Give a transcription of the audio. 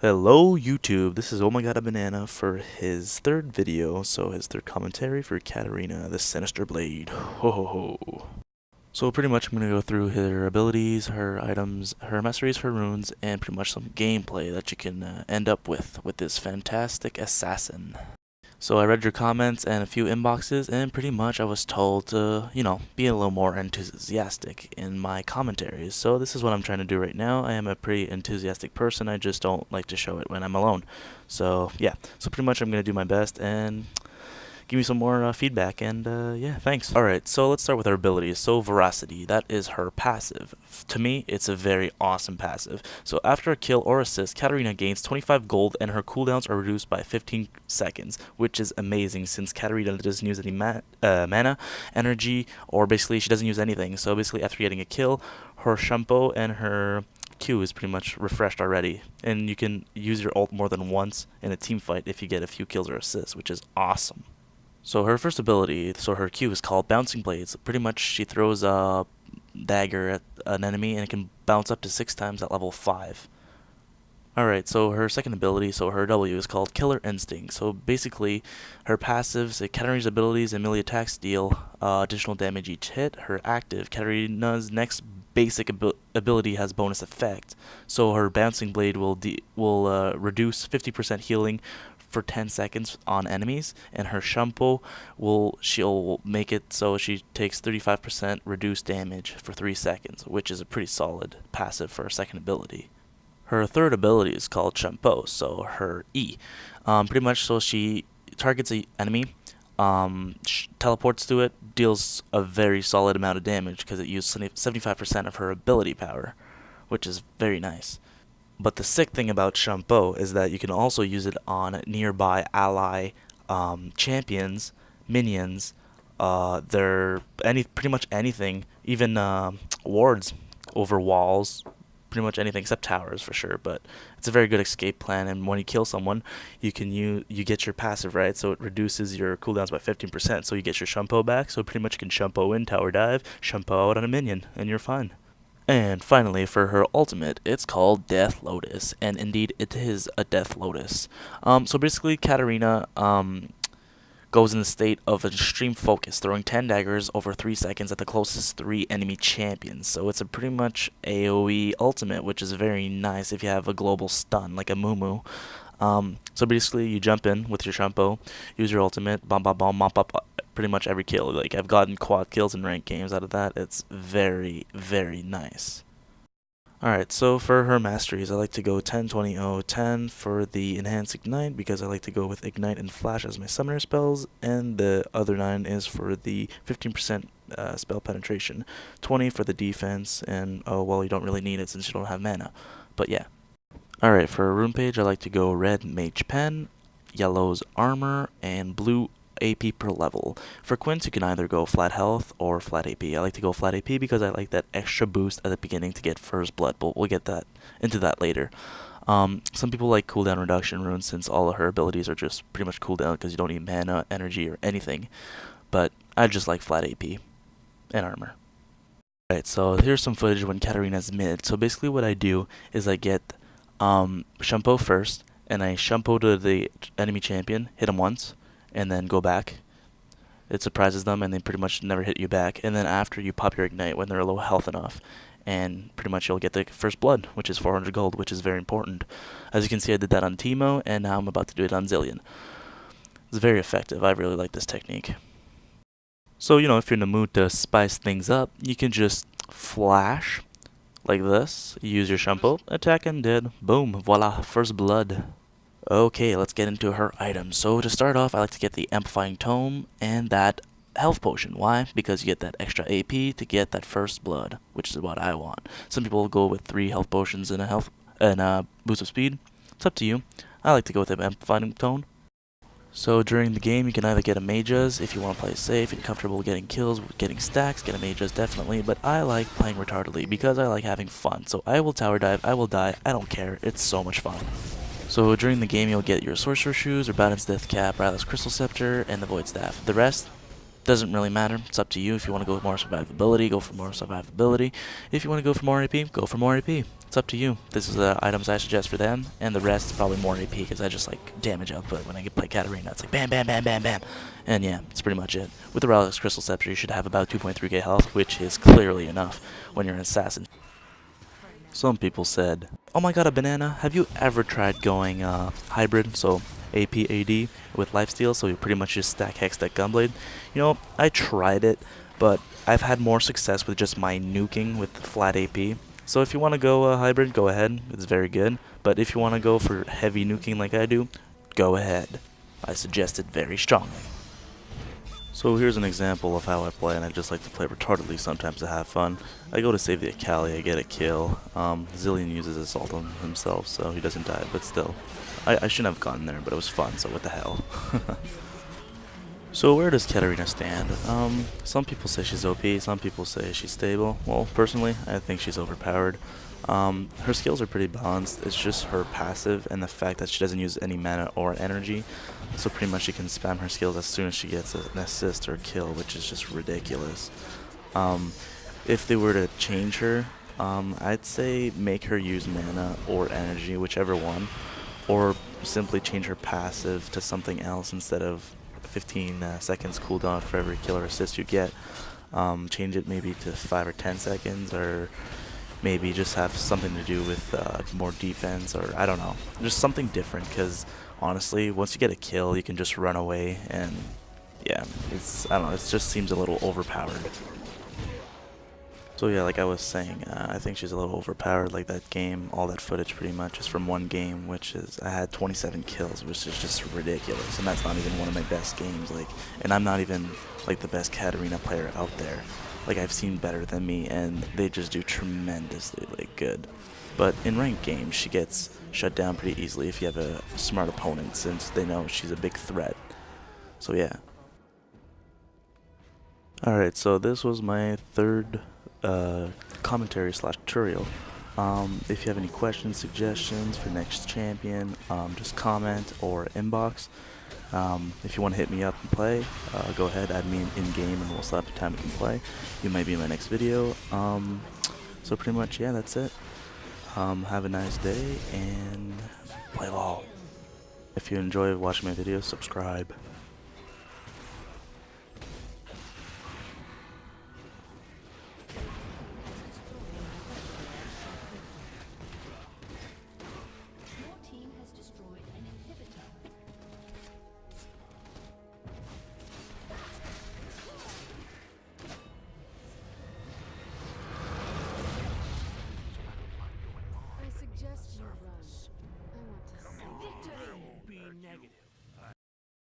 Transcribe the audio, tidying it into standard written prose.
Hello YouTube, this is Oh My God a Banana for his third video, so his third commentary for Katarina, the Sinister Blade. Ho ho ho. So pretty much I'm going to go through her abilities, her items, her masteries, her runes, and pretty much some gameplay that you can end up with this fantastic assassin. So I read your comments and a few inboxes, and pretty much I was told to, be a little more enthusiastic in my commentaries. So this is what I'm trying to do right now. I am a pretty enthusiastic person. I just don't like to show it when I'm alone. So yeah, so pretty much I'm going to do my best and give me some more feedback, and yeah, thanks. Alright, so let's start with her abilities. So Veracity, that is her passive. To me, it's a very awesome passive. So after a kill or assist, Katarina gains 25 gold and her cooldowns are reduced by 15 seconds, which is amazing since Katarina doesn't use any mana, energy, or basically she doesn't use anything. So basically after getting a kill, her shampoo and her Q is pretty much refreshed already, and you can use your ult more than once in a team fight if you get a few kills or assists, which is awesome. So her first ability, so her Q is called Bouncing Blades. Pretty much she throws a dagger at an enemy and it can bounce up to 6 times at level 5. Alright, so her second ability, so her W is called Killer Instinct. So basically, her passives, Katarina's abilities and melee attacks deal additional damage each hit. Her active, Katarina's next basic ability has bonus effect. So her Bouncing Blade will reduce 50% healing for 10 seconds on enemies, and her shampoo she'll make it so she takes 35% reduced damage for 3 seconds, which is a pretty solid passive for her second ability. Her third ability is called shampoo, so her E. Pretty much so she targets an enemy, teleports to it, deals a very solid amount of damage because it used 75% of her ability power, which is very nice. But the sick thing about shampoo is that you can also use it on nearby ally champions, minions. They're pretty much anything, even wards over walls, pretty much anything except towers for sure. But it's a very good escape plan. And when you kill someone, you get your passive, right, so it reduces your cooldowns by 15%. So you get your shampoo back. So pretty much you can shampoo in, tower dive, shampoo out on a minion, and you're fine. And finally, for her ultimate, it's called Death Lotus, and indeed it is a Death Lotus. So basically, Katarina goes in the state of extreme focus, throwing 10 daggers over 3 seconds at the closest 3 enemy champions. So it's a pretty much AoE ultimate, which is very nice if you have a global stun, like a Mumu. So basically, you jump in with your shampoo, use your ultimate, bomb, bomb, bomb, mop up pretty much every kill. Like, I've gotten quad kills in ranked games out of that. It's very, very nice. Alright, so for her masteries, I like to go 10, 20, 0, 10 for the enhanced ignite because I like to go with ignite and flash as my summoner spells, and the other 9 is for the 15% spell penetration, 20 for the defense, and oh well, you don't really need it since you don't have mana, but yeah. Alright, for a rune page, I like to go red mage pen, yellow's armor, and blue AP per level. For quints, you can either go flat health or flat AP. I like to go flat AP because I like that extra boost at the beginning to get first blood, but we'll get into that later. Some people like cooldown reduction runes since all of her abilities are just pretty much cooldown because you don't need mana, energy, or anything. But I just like flat AP and armor. Alright, so here's some footage when Katarina's mid. So basically what I do is I get shampoo first, and I shampoo to the enemy champion, hit him once, and then go back. It surprises them and they pretty much never hit you back. And then after, you pop your ignite when they're low health enough, and pretty much you'll get the first blood, which is 400 gold, which is very important. As you can see, I did that on Teemo, and now I'm about to do it on Zillion. It's very effective. I really like this technique. So, if you're in the mood to spice things up, you can just flash like this, use your shampoo, attack undead, boom, voila, first blood. Okay, let's get into her items. So to start off, I like to get the Amplifying Tome and that health potion. Why? Because you get that extra AP to get that first blood, which is what I want. Some people go with 3 health potions and a boost of speed. It's up to you. I like to go with the Amplifying Tome. So during the game, you can either get a Mages if you want to play safe and comfortable getting kills, getting stacks, get a Mages definitely, but I like playing retardedly because I like having fun. So I will tower dive, I will die, I don't care, it's so much fun. So during the game, you'll get your Sorcerer Shoes, or Baron's Death Cap, Ratha's Crystal Scepter, and the Void Staff. The rest, Doesn't really matter. It's up to you. If you want to go with more survivability, go for more survivability. If you want to go for more AP, go for more AP. It's up to you. This is the items I suggest for them, and the rest is probably more AP because I just like damage output when I play Katarina. It's like bam, bam, bam, bam, bam. And yeah, that's pretty much it. With the Relics Crystal Scepter, you should have about 2.3k health, which is clearly enough when you're an assassin. Some people said, oh my god, a banana, have you ever tried going hybrid, so AP/AD with lifesteal, so you pretty much just stack Hex that Gunblade? You know, I tried it, but I've had more success with just my nuking with flat AP. So if you want to go hybrid, go ahead, it's very good. But if you want to go for heavy nuking like I do, go ahead. I suggest it very strongly. So here's an example of how I play, and I just like to play retardedly sometimes to have fun. I go to save the Akali, I get a kill. Zillion uses Assault on himself, so he doesn't die, but still. I shouldn't have gone there, but it was fun, so what the hell. So where does Katarina stand? Some people say she's OP, some people say she's stable. Well, personally, I think she's overpowered. Her skills are pretty balanced. It's just her passive and the fact that she doesn't use any mana or energy. So pretty much she can spam her skills as soon as she gets an assist or a kill, which is just ridiculous. If they were to change her, I'd say make her use mana or energy, whichever one, or simply change her passive to something else instead of 15 seconds cooldown for every kill or assist you get. Change it maybe to 5 or 10 seconds, or maybe just have something to do with more defense, or I don't know, just something different, because honestly, once you get a kill, you can just run away, and yeah, I don't know, it just seems a little overpowered. So yeah, like I was saying, I think she's a little overpowered. Like that game, all that footage pretty much is from one game, which is I had 27 kills, which is just ridiculous, and that's not even one of my best games. Like, and I'm not even like the best Katarina player out there. Like, I've seen better than me, and they just do tremendously like good. But in ranked games, she gets shut down pretty easily if you have a smart opponent, since they know she's a big threat. So yeah. Alright, so this was my third commentary slash tutorial. If you have any questions, suggestions for next champion, just comment or inbox. If you want to hit me up and play, go ahead, add me in game, and we'll slap the time we can play. You might be in my next video. So pretty much, yeah, that's it. Have a nice day and play LOL. If you enjoy watching my videos, subscribe.